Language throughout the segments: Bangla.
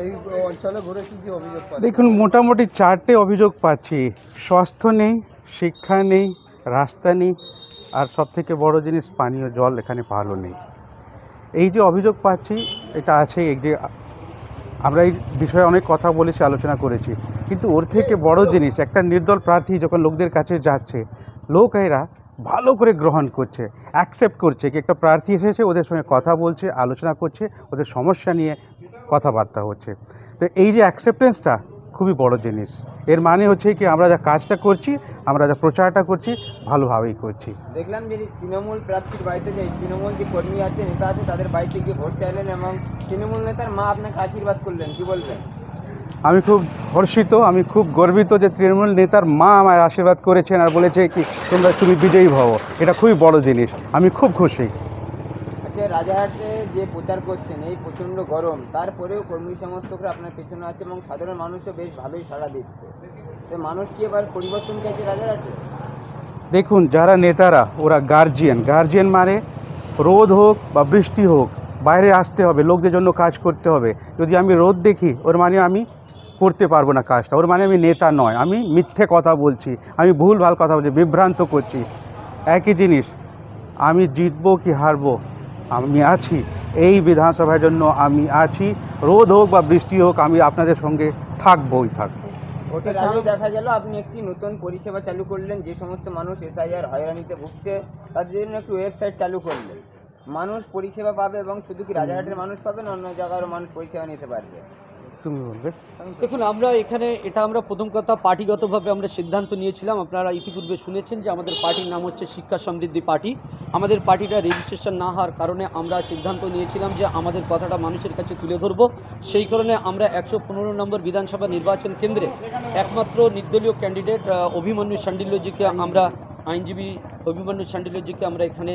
এই অঞ্চলে ঘুরে কি অভিযোগ পাচ্ছেন? দেখুন, মোটামুটি 4টে অভিযোগ পাচ্ছি। স্বাস্থ্য নেই, শিক্ষা নেই, রাস্তা নেই, আর সবথেকে বড় জিনিস পানীয় জল এখানে ভালো নেই। এই যে অভিযোগ পাচ্ছি, এটা আছে এই যে আমরা এই বিষয়ে অনেক কথা বলেছি, আলোচনা করেছি, কিন্তু ওর থেকে বড় জিনিস একটা নির্দল প্রার্থী যখন লোকদের কাছে যাচ্ছে, লোক এরা ভালো করে গ্রহণ করছে, অ্যাকসেপ্ট করছে কি একটা প্রার্থী এসেছে, ওদের সঙ্গে কথা বলছে, আলোচনা করছে, ওদের সমস্যা নিয়ে কথাবার্তা হচ্ছে। তো এই যে অ্যাকসেপ্টেন্সটা খুবই বড় জিনিস। এর মানে হচ্ছে কি আমরা যা কাজটা করছি, আমরা যা প্রচারটা করছি, ভালোভাবেই করছি। দেখলাম যে তৃণমূল প্রার্থীর বাড়িতে যে তৃণমূল যে কর্মী আছে, নেতা আছে, তাদের বাড়িতে গিয়ে ভোট চাইলেন এবং তৃণমূল নেতার মা আপনাকে আশীর্বাদ করলেন, কি বলবেন? আমি খুব হর্ষিত, আমি খুব গর্বিত যে তৃণমূল নেতার মা আমার আশীর্বাদ করেছেন আর বলেছে কি তুমি বিজয়ী হও। এটা খুবই বড় জিনিস, আমি খুব খুশি। আচ্ছা, রাজারহাটে যে প্রচার করছেন, এই প্রচণ্ড গরম, তারপরেও কর্মী সমর্থকরা আপনার পেছনে আছে এবং সাধারণ মানুষও বেশ ভালোই সাড়া দিচ্ছে। তো মানুষ কি এবার পরিবর্তন চাইছে রাজারহাটে? দেখুন, যারা নেতারা ওরা গার্জিয়ান মানে রোদ হোক বা বৃষ্টি হোক বাইরে আসতে হবে, লোকদের জন্য কাজ করতে হবে। যদি আমি রোদ দেখি, ওর মানে আমি করতে পারবো না কাজটা, ওর মানে আমি নেতা নয়, আমি মিথ্যে কথা বলছি, আমি ভুলভাল কথা বলছি, বিভ্রান্ত করছি। একই জিনিস, আমি জিতবো কি হারবো, আমি আছি এই বিধানসভার জন্য, আমি আছি। রোদ হোক বা বৃষ্টি হোক, আমি আপনাদের সঙ্গে থাকবোই থাকবো। ওটার আগে দেখা গেল আপনি একটি নতুন পরিষেবা চালু করলেন, যে সমস্ত মানুষ এসআইআর হয়রানিতে ভুগছে তাদের জন্য একটু ওয়েবসাইট চালু করলেন। মানুষ পরিষেবা পাবে এবং শুধু কি রাজারহাটের মানুষ পাবে না, অন্য জায়গারও মানুষ পরিষেবা নিতে পারবে? তুমি বলবে। দেখুন, আমরা এখানে আমরা প্রথম কথা পার্টিগতভাবে আমরা সিদ্ধান্ত নিয়েছিলাম। আপনারা ইতিপূর্বে শুনেছেন যে আমাদের পার্টির নাম হচ্ছে শিক্ষা সমৃদ্ধি পার্টি। আমাদের পার্টিটা রেজিস্ট্রেশন না হওয়ার কারণে আমরা সিদ্ধান্ত নিয়েছিলাম যে আমাদের কথাটা মানুষের কাছে তুলে ধরব। সেই কারণে আমরা 115 নম্বর বিধানসভা নির্বাচন কেন্দ্রে একমাত্র নির্দলীয় ক্যান্ডিডেট অভিমন্যু শাণ্ডিল্যজিকে আমরা আইনজীবী অভিমন্যু শাণ্ডিল্যজিকে আমরা এখানে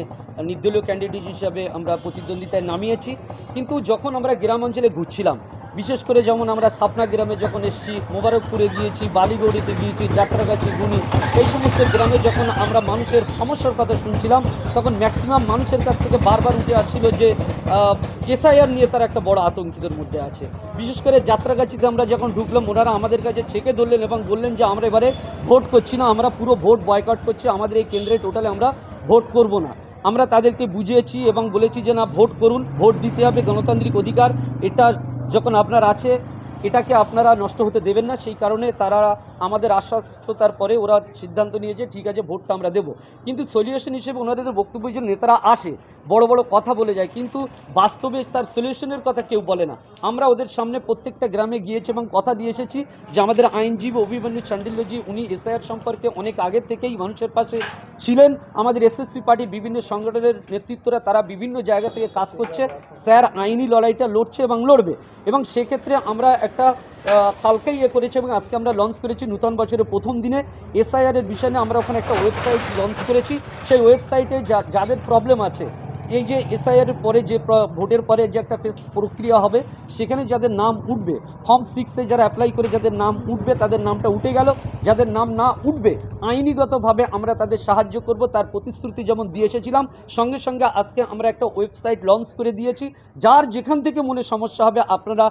নির্দলীয় ক্যান্ডিডেট হিসাবে আমরা প্রতিদ্বন্দ্বিতায় নামিয়েছি। কিন্তু যখন আমরা গ্রাম অঞ্চলে ঘুরছিলাম, বিশেষ করে যেমন আমরা সাপনা গ্রামে যখন এসেছি, মোবারকপুরে গিয়েছি, বালিগড়িতে গিয়েছি, যাত্রাগাছি, গুনি, এই সমস্ত গ্রামে যখন আমরা মানুষের সমস্যার কথা শুনছিলাম, তখন ম্যাক্সিমাম মানুষের কাছ থেকে বারবার উঠে আসছিল যে এসআইআর নিয়ে তারা একটা বড় আতঙ্কিতের মধ্যে আছে। বিশেষ করে যাত্রাগাছিতে আমরা যখন ঢুকলাম, ওনারা আমাদের কাছে ছেঁকে ধরলেন এবং বললেন যে আমরা এবারে ভোট করছি না, আমরা পুরো ভোট বয়কট করছি, আমাদের এই কেন্দ্রে টোটালে আমরা ভোট করব না। আমরা তাদেরকে বুঝিয়েছি এবং বলেছি যে না, ভোট করুন, ভোট দিতে হবে, গণতান্ত্রিক অধিকার, এটা যখন আপনার আছে এটাকে আপনারা নষ্ট হতে দেবেন না। সেই কারণে তারা আমাদের আশ্বাসতার পরে ওরা সিদ্ধান্ত নিয়েছে ঠিক আছে, ভোটটা আমরা দেবো। কিন্তু সলিউশন হিসেবে ওনাদের বক্তব্য যে নেতারা আসে, বড় বড় কথা বলে যায়, কিন্তু বাস্তবে তার সলিউশনের কথা কেউ বলে না। আমরা ওদের সামনে প্রত্যেকটা গ্রামে গিয়েছি এবং কথা দিয়ে এসেছি যে আমাদের আইনজীবী অভিমন্যু শাণ্ডিল্যজি উনি এসআইআর সম্পর্কে অনেক আগের থেকেই মানুষের পাশে ছিলেন। আমাদের এসএসপি পার্টির বিভিন্ন সংগঠনের নেতৃত্বরা তারা বিভিন্ন জায়গা থেকে কাজ করছে। স্যার আইনি লড়াইটা লড়ছে এবং লড়বে, এবং সেক্ষেত্রে আমরা একটা কালকেই করেছি এবং আজকে আমরা লঞ্চ করেছি নূতন বছরের প্রথম দিনে এসআইআরের বিষয় নিয়ে আমরা ওখানে একটা ওয়েবসাইট লঞ্চ করেছি। সেই ওয়েবসাইটে যাদের প্রবলেম আছে, এই যে এসআইআর পরে যে ভোটের পরে যে একটা প্রক্রিয়া হবে, সেখানে যাদের নাম উঠবে, ফর্ম 6-এ যারা অ্যাপ্লাই করে যাদের নাম উঠবে তাদের নামটা উঠে গেল, যাদের নাম না উঠবে আইনিগতভাবে আমরা তাদের সাহায্য করব, তার প্রতিশ্রুতি যেমন দিয়ে এসেছিলাম। সঙ্গে সঙ্গে আজকে আমরা একটা ওয়েবসাইট লঞ্চ করে দিয়েছি, যার যেখান থেকে মনে সমস্যা হবে আপনারা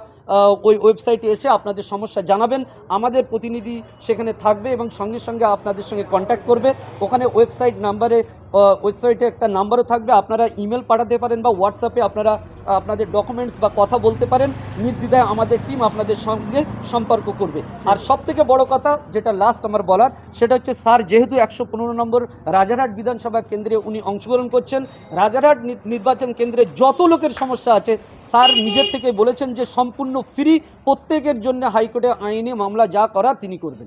ওই ওয়েবসাইটে এসে আপনাদের সমস্যা জানাবেন, আমাদের প্রতিনিধি সেখানে থাকবে এবং সঙ্গে সঙ্গে আপনাদের সঙ্গে কন্ট্যাক্ট করবে। ওখানে ওয়েবসাইটে একটা নাম্বারও থাকবে, আপনারা ইমেল পাঠাতে পারেন বা হোয়াটসঅ্যাপে আপনারা আপনাদের ডকুমেন্টস বা কথা বলতে পারেন, নির্দ্বিধায় আমাদের টিম আপনাদের সঙ্গে সম্পর্ক করবে। আর সবথেকে বড় কথা যেটা লাস্ট আমার বলার, সেটা হচ্ছে স্যার যেহেতু 115 নম্বর রাজারহাট বিধানসভা কেন্দ্রে উনি অংশগ্রহণ করছেন, রাজারহাট নির্বাচন কেন্দ্রে যত লোকের সমস্যা আছে স্যার নিজের থেকে বলেছেন যে সম্পূর্ণ ফ্রি, প্রত্যেকের জন্য হাইকোর্টে আইনি মামলা যা করা তিনি করবেন।